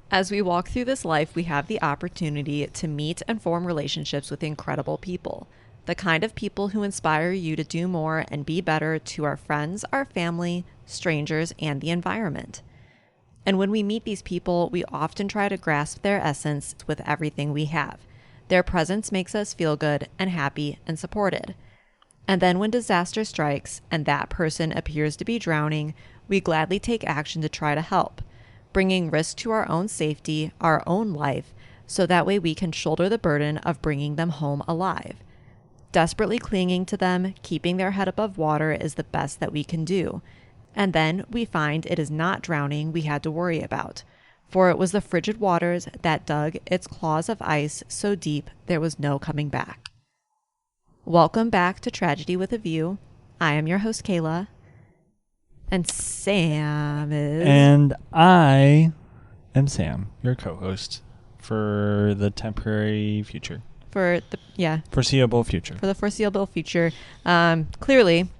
As we walk through this life, we have the opportunity to meet and form relationships with incredible people. The kind of people who inspire you to do more and be better to our friends, our family, strangers, and the environment. And when we meet these people, we often try to grasp their essence with everything we have. Their presence makes us feel good and happy and supported. And then when disaster strikes and that person appears to be drowning, we gladly take action to try to help, bringing risk to our own safety, our own life, so that way we can shoulder the burden of bringing them home alive. Desperately clinging to them, keeping their head above water is the best that we can do. And then we find it is not drowning we had to worry about, for it was the frigid waters that dug its claws of ice so deep there was no coming back. Welcome back to Tragedy with a View. I am your host, Kayla. And Sam is... And I am Sam, your co-host for the temporary future. Foreseeable future. For the foreseeable future. Clearly,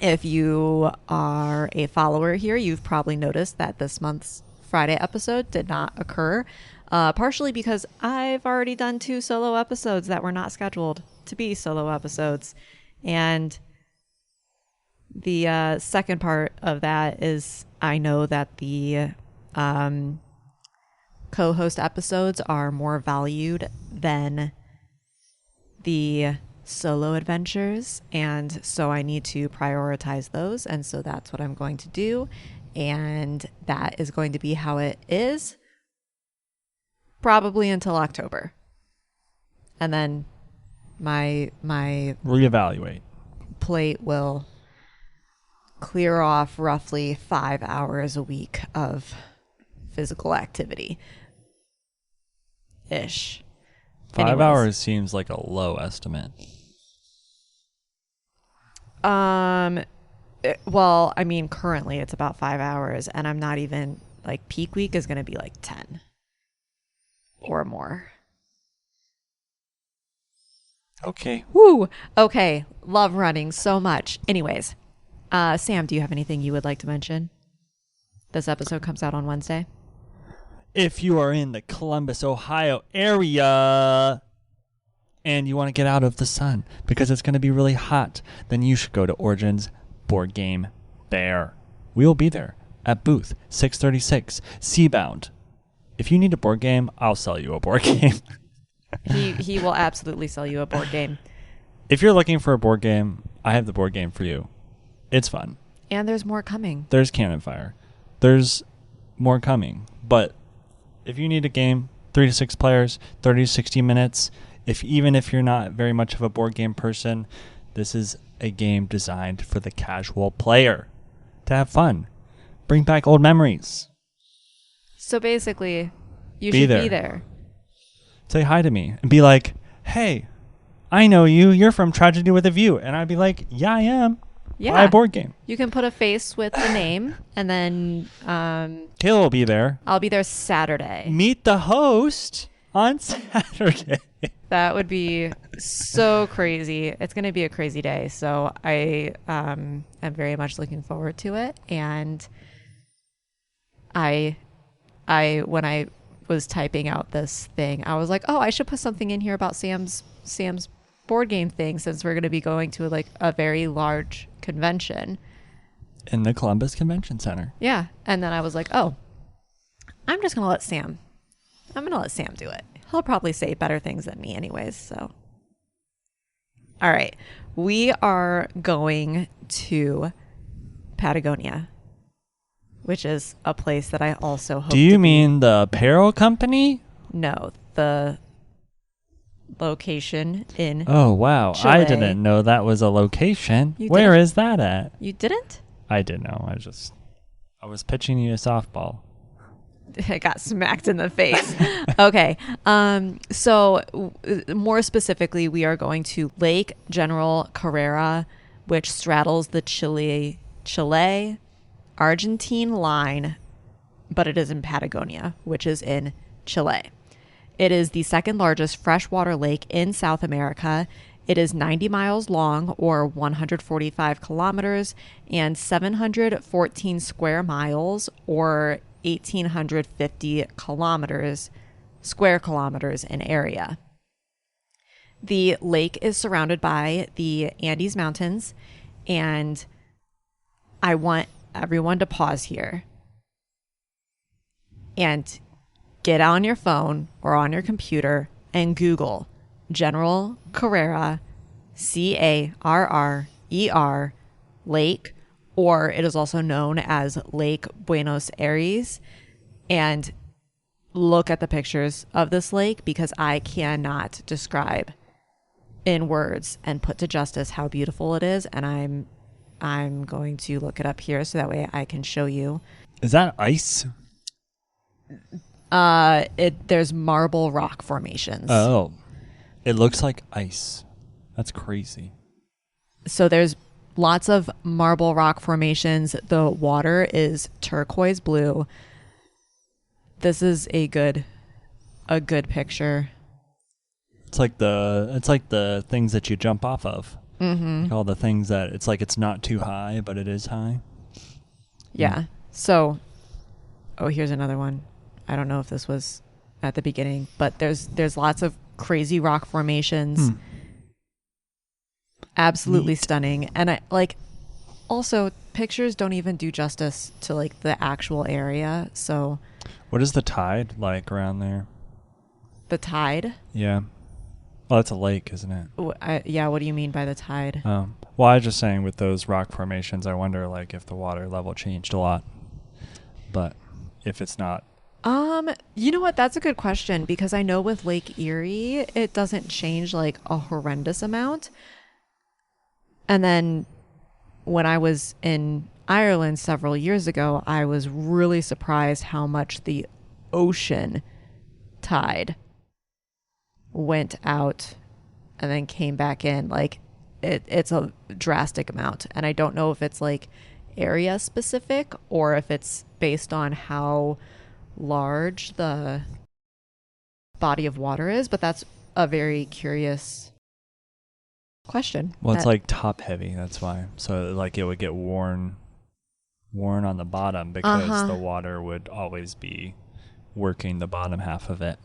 if you are a follower here, you've probably noticed that this month's Friday episode did not occur, partially because I've already done 2 solo episodes that were not scheduled to be solo episodes. And the second part of that is I know that the co-host episodes are more valued than the solo adventures, and so I need to prioritize those, and so that's what I'm going to do, and that is going to be how it is probably until October. And then my reevaluate plate will clear off roughly 5 hours a week of physical activity ish. 5 hours seems like a low estimate. Well, I mean, currently it's about 5 hours, and I'm not even, like, peak week is going to be like 10 or more. Okay. Woo! Okay. Love running so much. Anyways, Sam, do you have anything you would like to mention? This episode comes out on Wednesday. If you are in the Columbus, Ohio area and you want to get out of the sun because it's going to be really hot, then you should go to Origins Board Game Fair. We will be there at booth 636, Seabound. If you need a board game, I'll sell you a board game. He will absolutely sell you a board game. If you're looking for a board game, I have the board game for you. It's fun. And there's more coming. There's Cannon Fire. There's more coming. But if you need a game, 3 to 6 players, 30 to 60 minutes, even if you're not very much of a board game person, this is a game designed for the casual player to have fun. Bring back old memories. So basically, you should be there. Say hi to me and be like, hey, I know you. You're from Tragedy with a View. And I'd be like, yeah, I am. Yeah. Buy a board game. You can put a face with the name, and then Kayla will be there. I'll be there Saturday. Meet the host on Saturday. That would be so crazy. It's going to be a crazy day. So I am very much looking forward to it. And I when I was typing out this thing, I was like, oh, I should put something in here about Sam's board game thing, since we're going to be going to like a very large convention in the Columbus Convention Center. Yeah. And then I was like, oh, I'm just going to let Sam do it. He'll probably say better things than me anyways. So, all right, we are going to Patagonia, which is a place that I also hope. Do you mean the apparel company? No, the location in Oh, wow. Chile. I didn't know that was a location. You Where didn't? is that at? You didn't? I didn't know. I was pitching you a softball. I got smacked in the face. Okay. So more specifically, we are going to Lake General Carrera, which straddles the Chile Argentine line, but it is in Patagonia, which is in Chile. It is the second largest freshwater lake in South America. It is 90 miles long, or 145 kilometers, and 714 square miles, or 1,850 square kilometers in area. The lake is surrounded by the Andes Mountains, and I want everyone to pause here and get on your phone or on your computer and Google General Carrera, Carrer, lake, or it is also known as Lake Buenos Aires, and look at the pictures of this lake, because I cannot describe in words and put to justice how beautiful it is, and I'm going to look it up here so that way I can show you. Is that ice? There's marble rock formations. Oh. It looks like ice. That's crazy. So there's lots of marble rock formations. The water is turquoise blue. This is a good picture. It's like the things that you jump off of. Mm-hmm. Like all the things that it's not too high, but it is high. Yeah. So, here's another one. I don't know if this was at the beginning, but there's lots of crazy rock formations. Absolutely neat. Stunning. And also pictures don't even do justice to the actual area. So what is the tide like around there? The tide? Yeah. Well, it's a lake, isn't it? Yeah. What do you mean by the tide? Well, I was just saying with those rock formations, I wonder if the water level changed a lot, but if it's not. You know what? That's a good question, because I know with Lake Erie, it doesn't change a horrendous amount. And then when I was in Ireland several years ago, I was really surprised how much the ocean tide went out and then came back in. It's a drastic amount. And I don't know if it's area specific or if it's based on how large the body of water is, but that's a very curious question. Well, it's top heavy, that's why. So it would get worn on the bottom because the water would always be working the bottom half of it.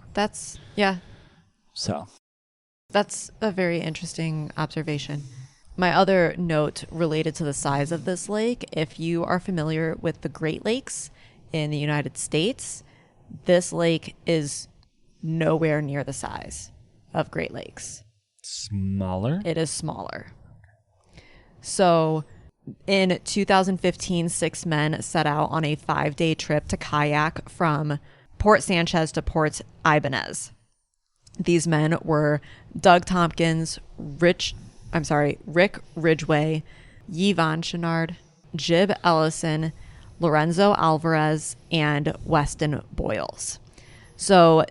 So that's a very interesting observation. My other note related to the size of this lake, if you are familiar with the Great Lakes in the United States, this lake is nowhere near the size of Great Lakes. Smaller? It is smaller. So in 2015, 6 men set out on a 5-day trip to kayak from Port Sanchez to Port Ibanez. These men were Doug Tompkins, Rick Ridgway, Yvonne Chenard, Jib Ellison, Lorenzo Alvarez, and Weston Boyles. So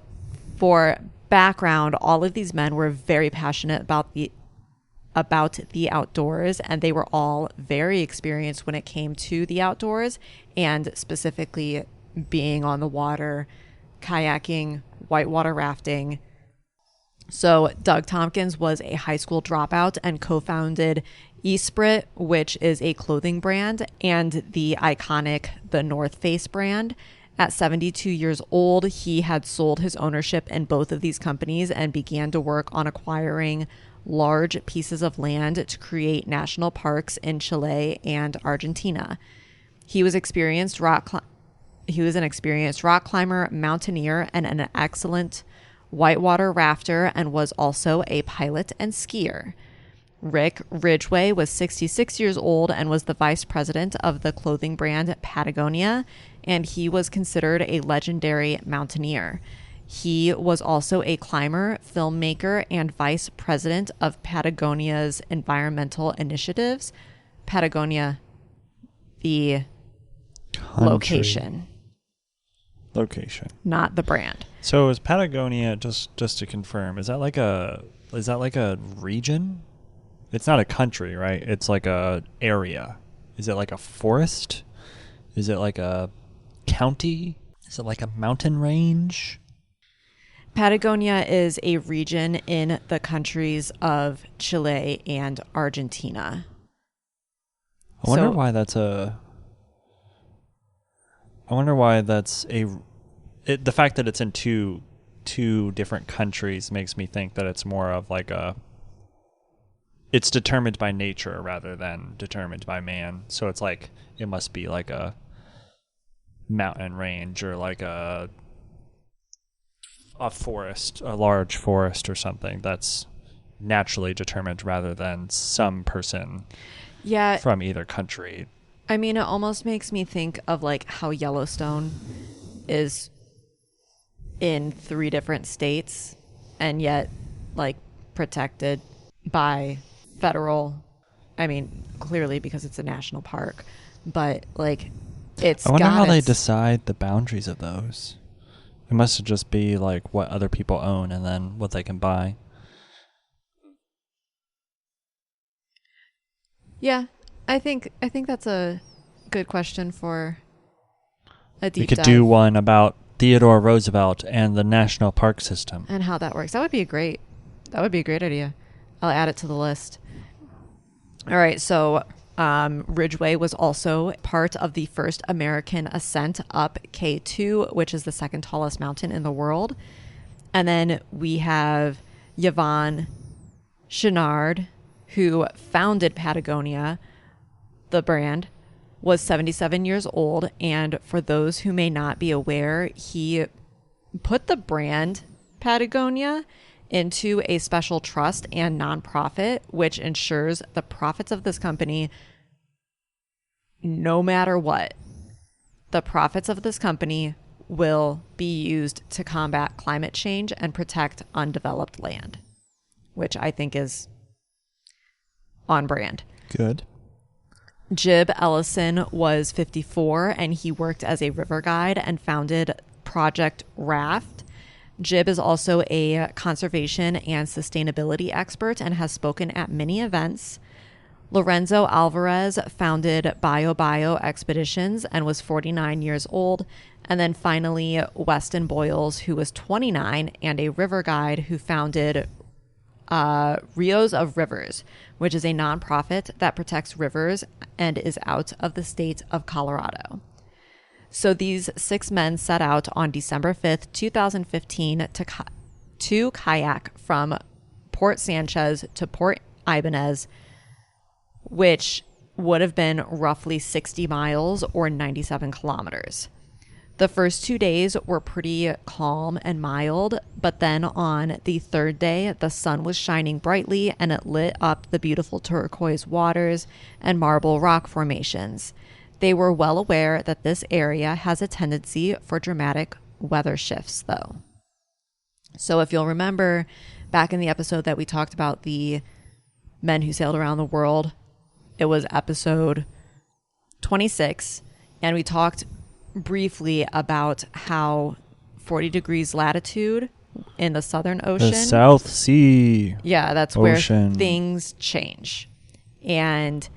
for background, all of these men were very passionate about the outdoors, and they were all very experienced when it came to the outdoors, and specifically being on the water, kayaking, whitewater rafting. So Doug Tompkins was a high school dropout and co-founded Esprit, which is a clothing brand, and the iconic The North Face brand. At 72 years old, he had sold his ownership in both of these companies and began to work on acquiring large pieces of land to create national parks in Chile and Argentina. He was an experienced rock climber, mountaineer, and an excellent whitewater rafter, and was also a pilot and skier. Rick Ridgway was 66 years old and was the vice president of the clothing brand Patagonia, and he was considered a legendary mountaineer. He was also a climber, filmmaker, and vice president of Patagonia's environmental initiatives. Patagonia, the Country. location, not the brand. So is Patagonia, just to confirm, is that like a region? It's not a country, right? It's like a area. Is it like a forest? Is it like a county? Is it like a mountain range? Patagonia is a region in the countries of Chile and Argentina. I wonder why that's the fact that it's in two different countries makes me think that it's more of like it's determined by nature rather than determined by man. So it's like it must be like a mountain range or like a forest, a large forest or something that's naturally determined rather than some person from either country. I mean, it almost makes me think of like how Yellowstone is in 3 different states and yet like protected by federal, I mean, clearly because it's a national park, but like I wonder how they decide the boundaries of those. It must just be like what other people own and then what they can buy. Yeah, I think that's a good question for a deep dive. We could do one about Theodore Roosevelt and the national park system. And how that works. That would be a great idea. I'll add it to the list. All right, so Ridgway was also part of the first American ascent up K2, which is the second tallest mountain in the world. And then we have Yvon Chouinard, who founded Patagonia, the brand, was 77 years old. And for those who may not be aware, he put the brand Patagonia into a special trust and nonprofit, which ensures the profits of this company, no matter what, the profits of this company will be used to combat climate change and protect undeveloped land, which I think is on brand. Good. Jib Ellison was 54 and he worked as a river guide and founded Project Raft. Jib is also a conservation and sustainability expert and has spoken at many events. Lorenzo Alvarez founded Bio Expeditions and was 49 years old. And then finally, Weston Boyles, who was 29 and a river guide, who founded Rios of Rivers, which is a nonprofit that protects rivers and is out of the state of Colorado. So these 6 men set out on December 5th, 2015 to kayak from Port Sanchez to Port Ibanez, which would have been roughly 60 miles or 97 kilometers. The first 2 days were pretty calm and mild, but then on the 3rd day, the sun was shining brightly and it lit up the beautiful turquoise waters and marble rock formations. They were well aware that this area has a tendency for dramatic weather shifts, though. So if you'll remember back in the episode that we talked about the men who sailed around the world, it was episode 26, and we talked briefly about how 40 degrees latitude in the Southern Ocean, the South Sea, that's ocean, where things change, and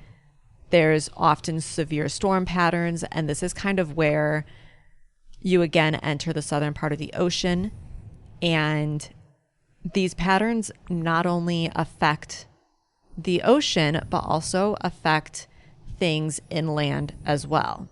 there's often severe storm patterns, and this is kind of where you again enter the southern part of the ocean, and these patterns not only affect the ocean but also affect things inland as well.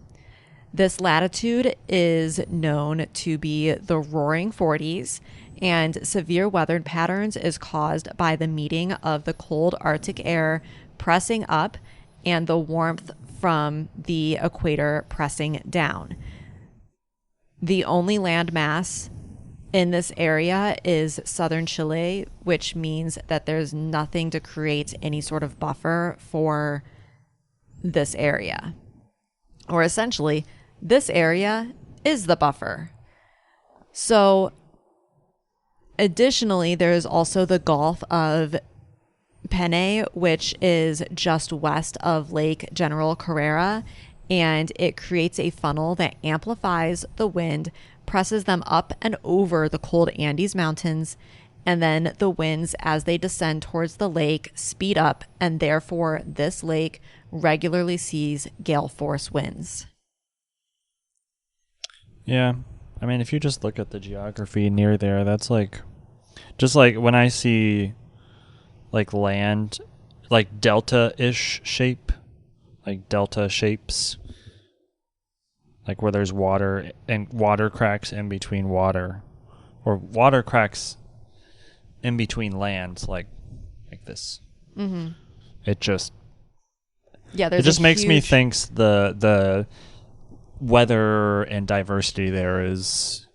This latitude is known to be the Roaring 40s, and severe weather patterns is caused by the meeting of the cold Arctic air pressing up and the warmth from the equator pressing down. The only land mass in this area is southern Chile, which means that there's nothing to create any sort of buffer for this area. Or essentially, this area is the buffer. So Additionally, there is also the Gulf of Peña, which is just west of Lake General Carrera, and it creates a funnel that amplifies the wind, presses them up and over the cold Andes Mountains, and then the winds as they descend towards the lake speed up, and therefore this lake regularly sees gale force winds. Yeah. I mean, if you just look at the geography near there, that's like, just like when I see like land, like delta-ish shape, like delta shapes, like where there's water and water cracks in between water, or water cracks in between lands, like this. Mm-hmm. It just, yeah, it just makes me think the weather and diversity there is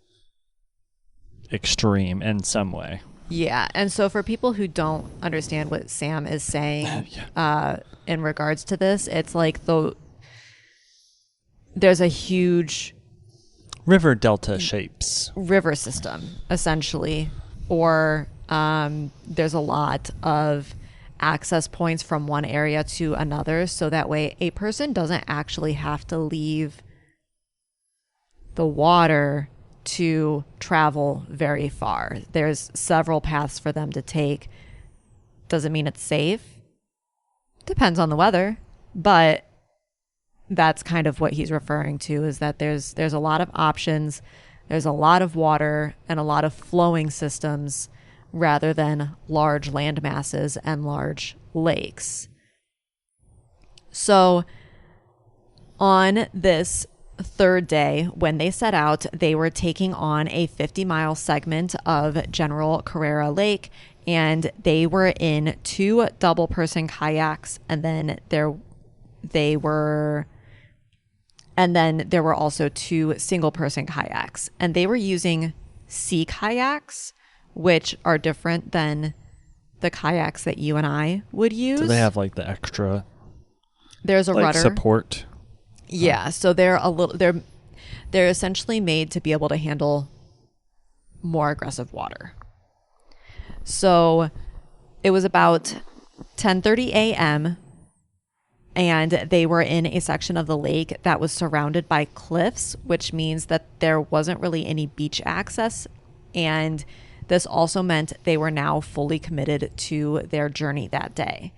extreme in some way. Yeah, and so for people who don't understand what Sam is saying in regards to this, it's like there's a huge river delta shapes, river system, essentially, or there's a lot of access points from one area to another, so that way a person doesn't actually have to leave the water to travel very far. There's several paths for them to take. Doesn't mean it's safe. Depends on the weather, but that's kind of what he's referring to, is that there's a lot of options. There's a lot of water and a lot of flowing systems rather than large land masses and large lakes. So on this third day, when they set out, they were taking on a 50-mile segment of General Carrera Lake, and they were in 2 double-person kayaks, and then there were also 2 single-person kayaks, and they were using sea kayaks, which are different than the kayaks that you and I would use. So they have like the extra, there's a like, rudder support. Yeah, so they're essentially made to be able to handle more aggressive water. So it was about 10:30 a.m. and they were in a section of the lake that was surrounded by cliffs, which means that there wasn't really any beach access, and this also meant they were now fully committed to their journey that day.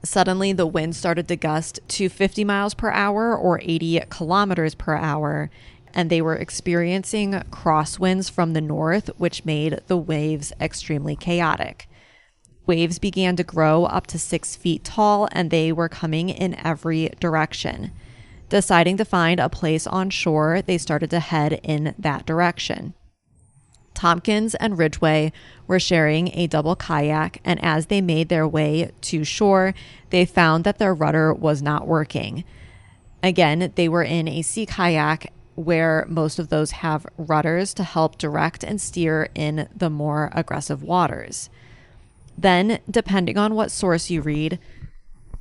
Suddenly, the wind started to gust to 50 miles per hour or 80 kilometers per hour, and they were experiencing crosswinds from the north, which made the waves extremely chaotic. Waves began to grow up to 6 feet tall, and they were coming in every direction. Deciding to find a place on shore, they started to head in that direction. Tompkins and Ridgway were sharing a double kayak, and as they made their way to shore, they found that their rudder was not working. Again, they were in a sea kayak, where most of those have rudders to help direct and steer in the more aggressive waters. Then, depending on what source you read,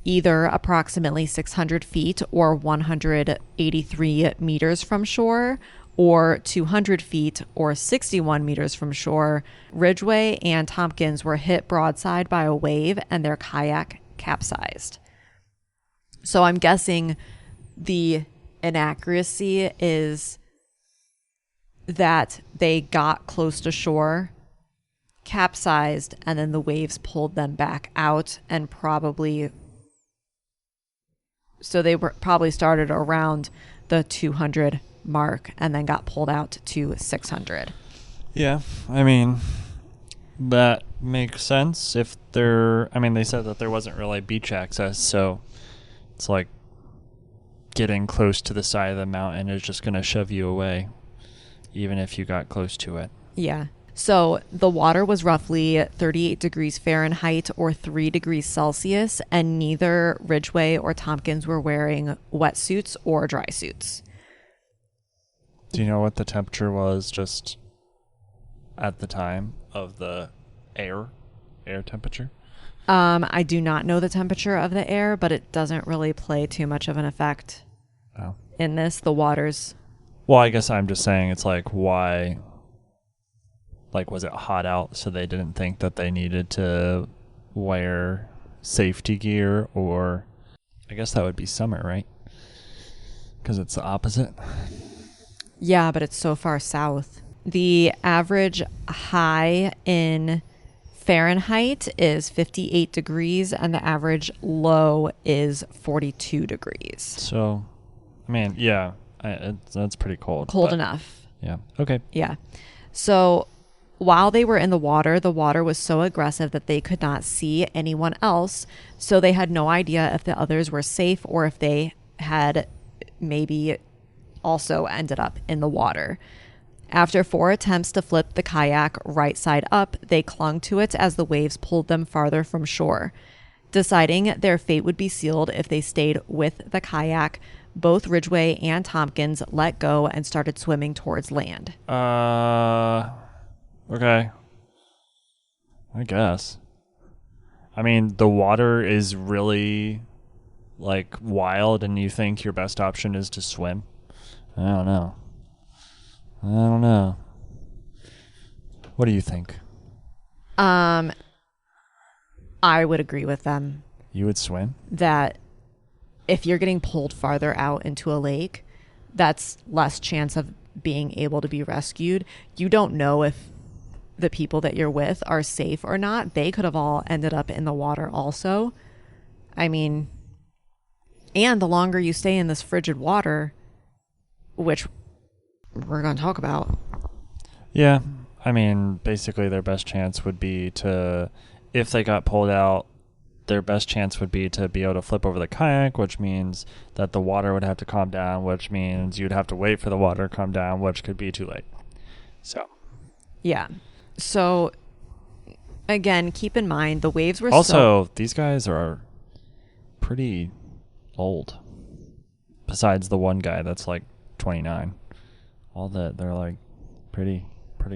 either approximately 600 feet or 183 meters from shore, or 200 feet or 61 meters from shore, Ridgway and Tompkins were hit broadside by a wave and their kayak capsized. So I'm guessing the inaccuracy is that they got close to shore, capsized, and then the waves pulled them back out, and probably started around the 200 mark and then got pulled out to 600. Yeah, I mean, that makes sense. They said that there wasn't really beach access, so it's like getting close to the side of the mountain is just going to shove you away, even if you got close to it. Yeah. So the water was roughly 38 degrees Fahrenheit or 3 degrees Celsius, and neither Ridgway or Tompkins were wearing wetsuits or dry suits. Do you know what the temperature was just at the time of the air temperature? I do not know the temperature of the air, but it doesn't really play too much of an effect in this. The waters. Well, I guess I'm just saying it's like, why Like, was it hot out so they didn't think that they needed to wear safety gear? Or I guess that would be summer, right? Because it's the opposite. Yeah, but it's so far south. The average high in Fahrenheit is 58 degrees and the average low is 42 degrees. So, I mean, yeah, that's pretty cold. Cold enough. Yeah. Okay. Yeah. So while they were in the water was so aggressive that they could not see anyone else. So they had no idea if the others were safe or if they had maybe also ended up in the water. After 4 attempts to flip the kayak right side up, they clung to it as the waves pulled them farther from shore. Deciding their fate would be sealed if they stayed with the kayak, both Ridgway and Tompkins let go and started swimming towards land. Okay. I guess. I mean, the water is really, like, wild, and you think your best option is to swim? I don't know. What do you think? I would agree with them. You would swim? That if you're getting pulled farther out into a lake, that's less chance of being able to be rescued. You don't know if the people that you're with are safe or not. They could have all ended up in the water also. I mean, and the longer you stay in this frigid water, which we're going to talk about. Yeah. I mean, basically their best chance would be to, if they got pulled out, their best chance would be to be able to flip over the kayak, which means that the water would have to calm down, which means you'd have to wait for the water to calm down, which could be too late. So. Yeah. So, again, keep in mind, the waves were also, these guys are pretty old. Besides the one guy that's like 29. They're like pretty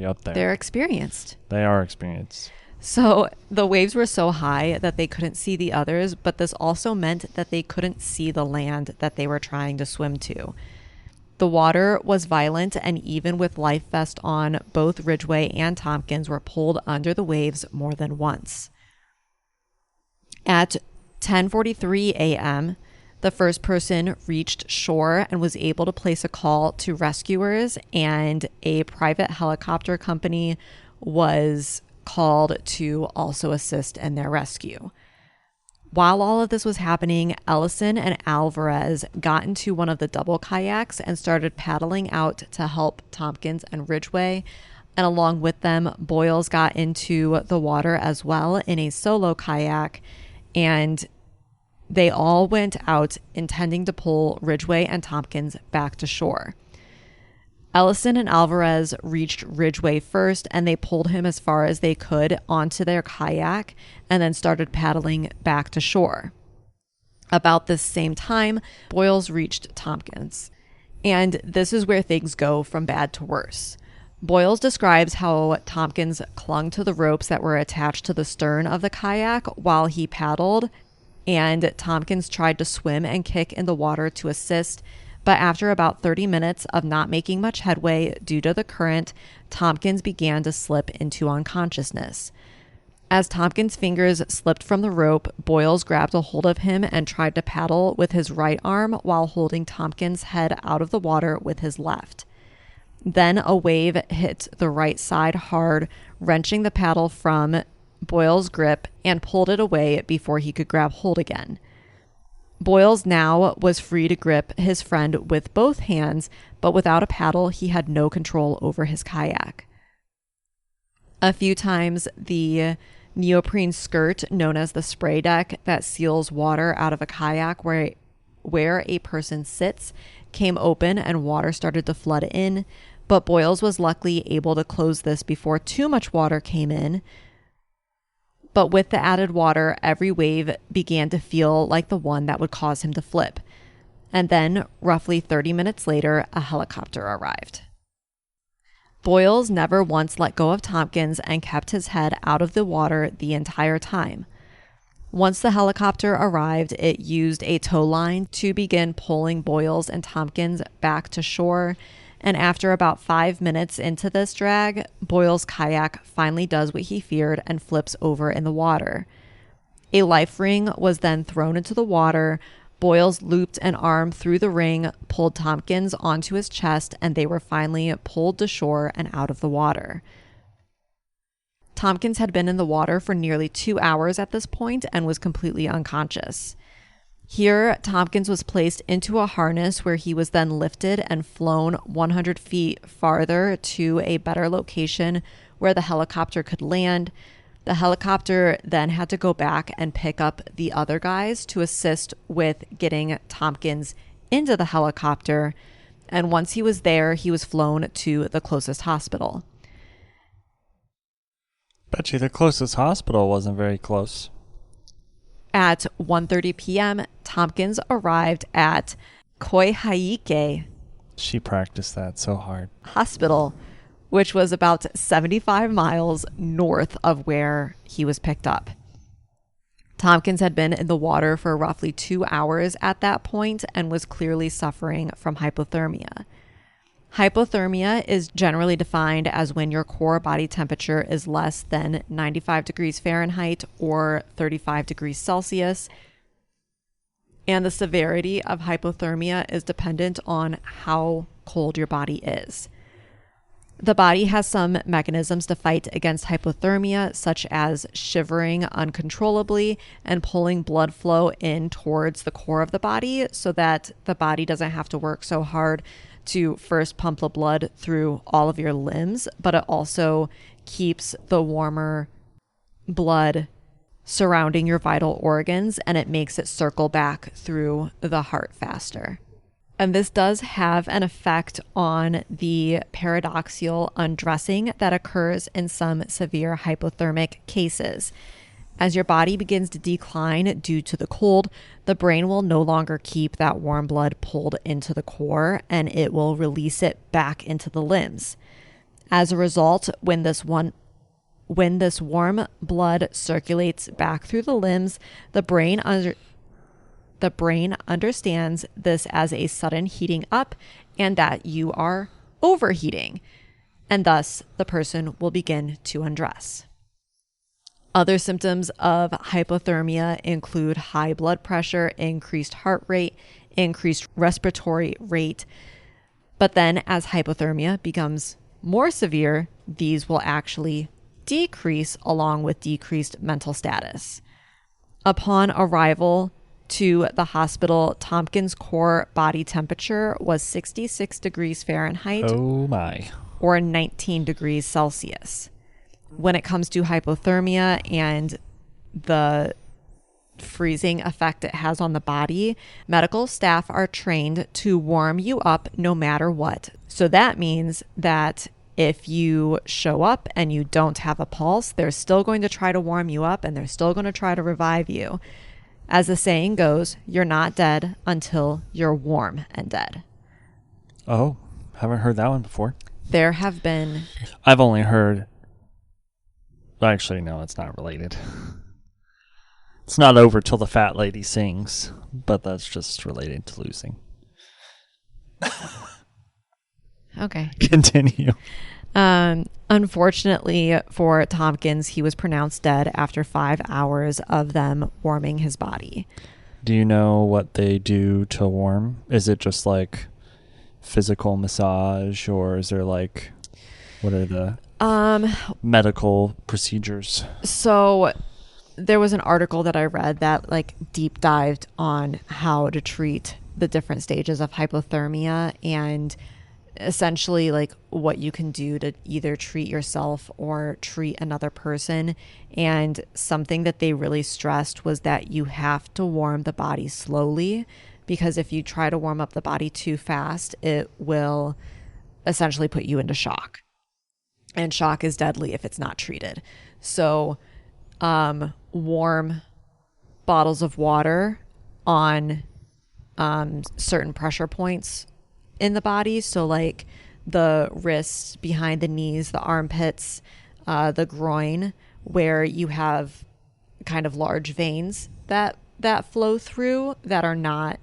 up there. They're experienced. They are experienced. So the waves were so high that they couldn't see the others, but this also meant that they couldn't see the land that they were trying to swim to. The water was violent, and even with life vest on, both Ridgway and Tompkins were pulled under the waves more than once. At 10:43 a.m., the first person reached shore and was able to place a call to rescuers, and a private helicopter company was called to also assist in their rescue. While all of this was happening, Ellison and Alvarez got into one of the double kayaks and started paddling out to help Tompkins and Ridgway. And along with them, Boyles got into the water as well in a solo kayak, and they all went out intending to pull Ridgway and Tompkins back to shore. Ellison and Alvarez reached Ridgway first, and they pulled him as far as they could onto their kayak and then started paddling back to shore. About this same time, Boyles reached Tompkins. And this is where things go from bad to worse. Boyles describes how Tompkins clung to the ropes that were attached to the stern of the kayak while he paddled, and Tompkins tried to swim and kick in the water to assist. But after about 30 minutes of not making much headway due to the current, Tompkins began to slip into unconsciousness. As Tompkins' fingers slipped from the rope, Boyles grabbed a hold of him and tried to paddle with his right arm while holding Tompkins' head out of the water with his left. Then a wave hit the right side hard, wrenching the paddle from Boyles' grip and pulled it away before he could grab hold again. Boyles now was free to grip his friend with both hands, but without a paddle, he had no control over his kayak. A few times, the neoprene skirt, known as the spray deck that seals water out of a kayak where a person sits, came open and water started to flood in, but Boyles was luckily able to close this before too much water came in. But with the added water, every wave began to feel like the one that would cause him to flip. And then, roughly 30 minutes later, a helicopter arrived. Boyles never once let go of Tompkins and kept his head out of the water the entire time. Once the helicopter arrived, it used a tow line to begin pulling Boyles and Tompkins back to shore. And after about 5 minutes into this drag, Boyle's kayak finally does what he feared and flips over in the water. A life ring was then thrown into the water. Boyles looped an arm through the ring, pulled Tompkins onto his chest, and they were finally pulled to shore and out of the water. Tompkins had been in the water for nearly 2 hours at this point and was completely unconscious. Here, Tompkins was placed into a harness where he was then lifted and flown 100 feet farther to a better location where the helicopter could land. The helicopter then had to go back and pick up the other guys to assist with getting Tompkins into the helicopter. And once he was there, he was flown to the closest hospital. Bet you the closest hospital wasn't very close. At 1:30 p.m., Tompkins arrived at Koihaike She practiced that so hard. Hospital, which was about 75 miles north of where he was picked up. Tompkins had been in the water for roughly 2 hours at that point and was clearly suffering from hypothermia. Hypothermia is generally defined as when your core body temperature is less than 95 degrees Fahrenheit or 35 degrees Celsius. And the severity of hypothermia is dependent on how cold your body is. The body has some mechanisms to fight against hypothermia, such as shivering uncontrollably and pulling blood flow in towards the core of the body so that the body doesn't have to work so hard to first pump the blood through all of your limbs, but it also keeps the warmer blood surrounding your vital organs, and it makes it circle back through the heart faster. And this does have an effect on the paradoxical undressing that occurs in some severe hypothermic cases. As your body begins to decline due to the cold, the brain will no longer keep that warm blood pulled into the core, and it will release it back into the limbs. As a result, when this warm blood circulates back through the limbs, the brain understands this as a sudden heating up and that you are overheating, and thus the person will begin to undress. Other symptoms of hypothermia include high blood pressure, increased heart rate, increased respiratory rate. But then as hypothermia becomes more severe, these will actually decrease along with decreased mental status. Upon arrival to the hospital, Tompkins' core body temperature was 66 degrees Fahrenheit. Oh my. Or 19 degrees Celsius. When it comes to hypothermia and the freezing effect it has on the body, medical staff are trained to warm you up no matter what. So that means that if you show up and you don't have a pulse, they're still going to try to warm you up and they're still going to try to revive you. As the saying goes, you're not dead until you're warm and dead. Oh, haven't heard that one before. There have been... I've only heard... Actually, no, it's not related. It's not over till the fat lady sings, but that's just related to losing. Okay. Continue. Unfortunately for Tompkins, he was pronounced dead after 5 hours of them warming his body. Do you know what they do to warm? Is it just like physical massage, or is there like, what are the medical procedures? So there was an article that I read that like deep dived on how to treat the different stages of hypothermia and essentially like what you can do to either treat yourself or treat another person. And something that they really stressed was that you have to warm the body slowly, because if you try to warm up the body too fast, it will essentially put you into shock. And shock is deadly if it's not treated. So warm bottles of water on certain pressure points in the body. So like the wrists, behind the knees, the armpits, the groin, where you have kind of large veins that flow through that are not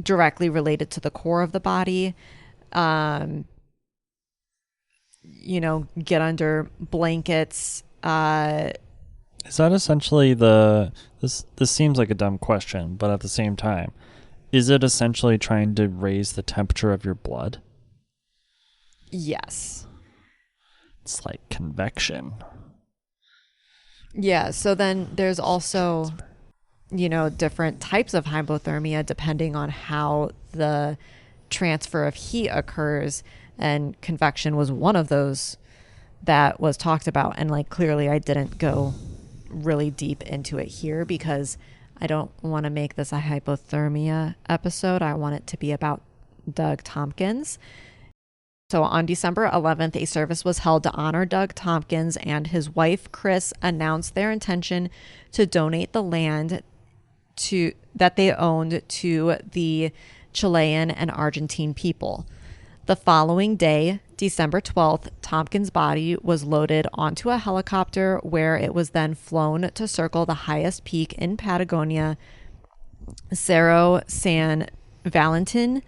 directly related to the core of the body. Get under blankets. Is that essentially this seems like a dumb question, but at the same time, is it essentially trying to raise the temperature of your blood? Yes. It's like convection. Yeah, so then there's also, different types of hypothermia depending on how the transfer of heat occurs, and convection was one of those that was talked about. And like, clearly I didn't go really deep into it here because I don't want to make this a hypothermia episode. I want it to be about Doug Tompkins. So on December 11th, a service was held to honor Doug Tompkins, and his wife, Chris, announced their intention to donate the land that they owned to the Chilean and Argentine people. The following day, December 12th, Tompkins' body was loaded onto a helicopter where it was then flown to circle the highest peak in Patagonia, Cerro San Valentin.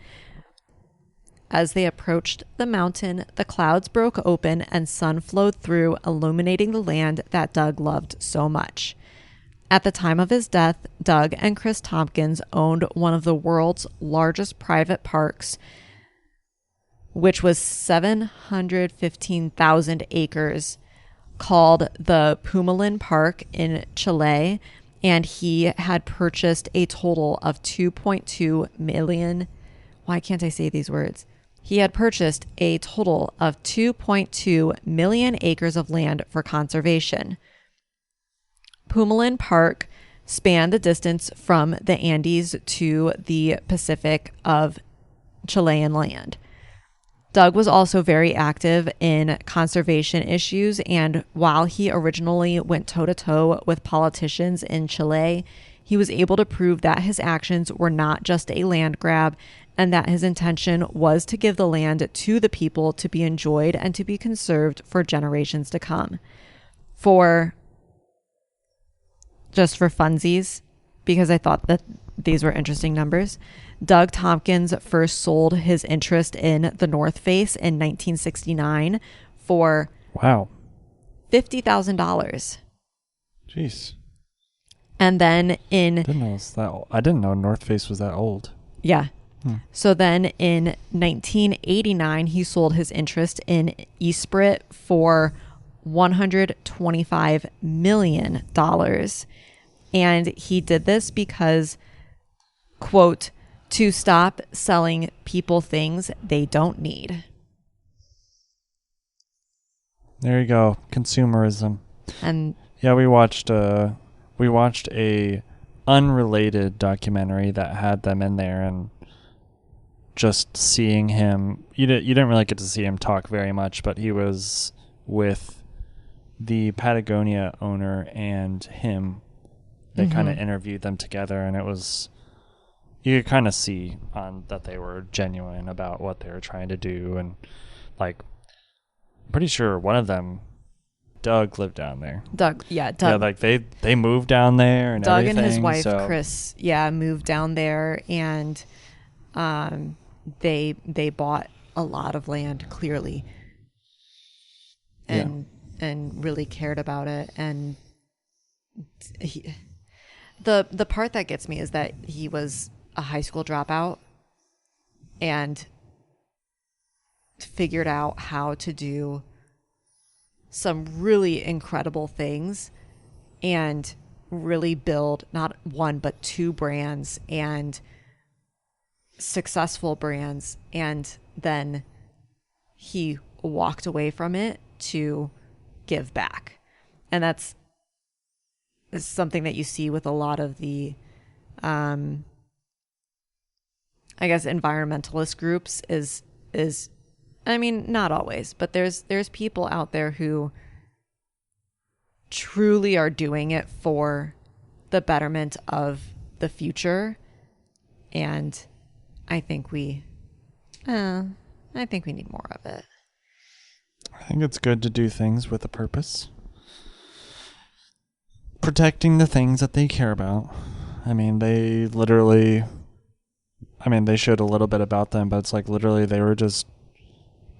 As they approached the mountain, the clouds broke open and sun flowed through, illuminating the land that Doug loved so much. At the time of his death, Doug and Chris Tompkins owned one of the world's largest private parks, which was 715,000 acres, called the Pumalin Park in Chile, and he had purchased a total of 2.2 million. Why can't I say these words? He had purchased a total of 2.2 million acres of land for conservation. Pumalin Park spanned the distance from the Andes to the Pacific of Chilean land. Doug was also very active in conservation issues, and while he originally went toe-to-toe with politicians in Chile, he was able to prove that his actions were not just a land grab and that his intention was to give the land to the people to be enjoyed and to be conserved for generations to come. Just for funsies, because I thought that these were interesting numbers, Doug Tompkins first sold his interest in the North Face in 1969 for $50,000. Jeez. And then I didn't know North Face was that old. Yeah. So then in 1989, he sold his interest in Esprit for $125 million. And he did this because, quote, to stop selling people things they don't need. There you go. Consumerism. And yeah, we watched a unrelated documentary that had them in there, and just seeing him, you didn't really get to see him talk very much, but he was with the Patagonia owner and him. They kind of interviewed them together, and it was, you could kind of see that they were genuine about what they were trying to do. And like, I'm pretty sure one of them, Doug, lived down there. Doug. Yeah, like they moved down there and Doug everything. And his wife, Chris, moved down there, and they bought a lot of land, clearly, and really cared about it. And the part that gets me is that he was a high school dropout and figured out how to do some really incredible things and really build not one but two brands, and successful brands, and then he walked away from it to give back. And that's something that you see with a lot of the I guess environmentalist groups is I mean, not always, but there's people out there who truly are doing it for the betterment of the future, and I think we need more of it. I think it's good to do things with a purpose. Protecting the things that they care about. I mean, they literally, I mean, they showed a little bit about them, but it's like literally they were just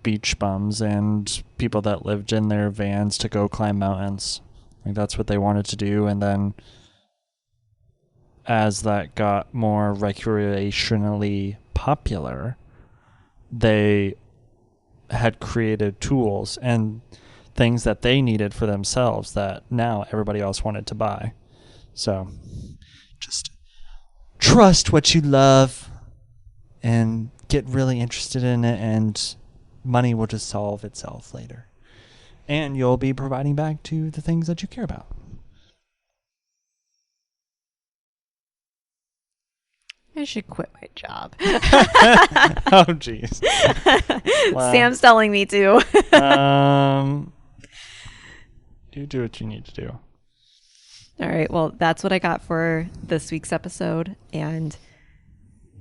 beach bums and people that lived in their vans to go climb mountains. Like that's what they wanted to do. And then as that got more recreationally popular, they had created tools and things that they needed for themselves that now everybody else wanted to buy. So just trust what you love and get really interested in it, and money will just solve itself later. And you'll be providing back to the things that you care about. I should quit my job. Oh, jeez. Well, Sam's telling me to. You do what you need to do. All right. Well, that's what I got for this week's episode. And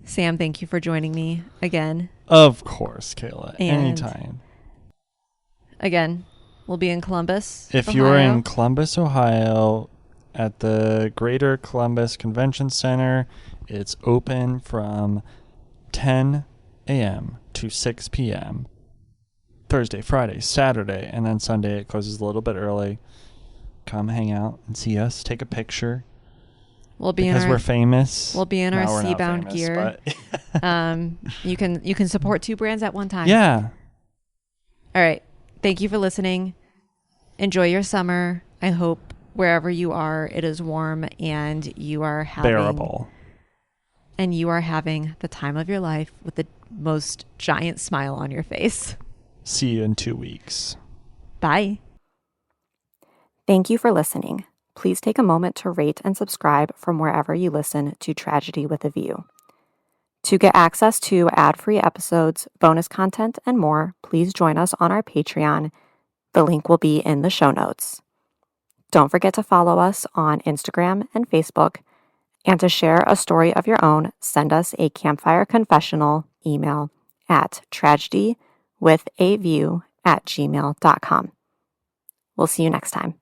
Sam, thank you for joining me again. Of course, Kayla. And anytime. Again, we'll be in Columbus, If Ohio. you're in Columbus, Ohio, at the Greater Columbus Convention Center, it's open from 10 a.m. to 6 p.m. Thursday, Friday, Saturday, and then Sunday it closes a little bit early. Come hang out and see us. Take a picture. We'll be because in our, we're famous. We'll be in our we're not Seabound famous, gear. You can support two brands at one time. Yeah. All right. Thank you for listening. Enjoy your summer. I hope wherever you are, it is warm and you are having bearable. And you are having the time of your life with the most giant smile on your face. See you in 2 weeks. Bye. Thank you for listening. Please take a moment to rate and subscribe from wherever you listen to Tragedy with a View. To get access to ad-free episodes, bonus content, and more, please join us on our Patreon. The link will be in the show notes. Don't forget to follow us on Instagram and Facebook. And to share a story of your own, send us a Campfire Confessional email at tragedywithaview@gmail.com. We'll see you next time.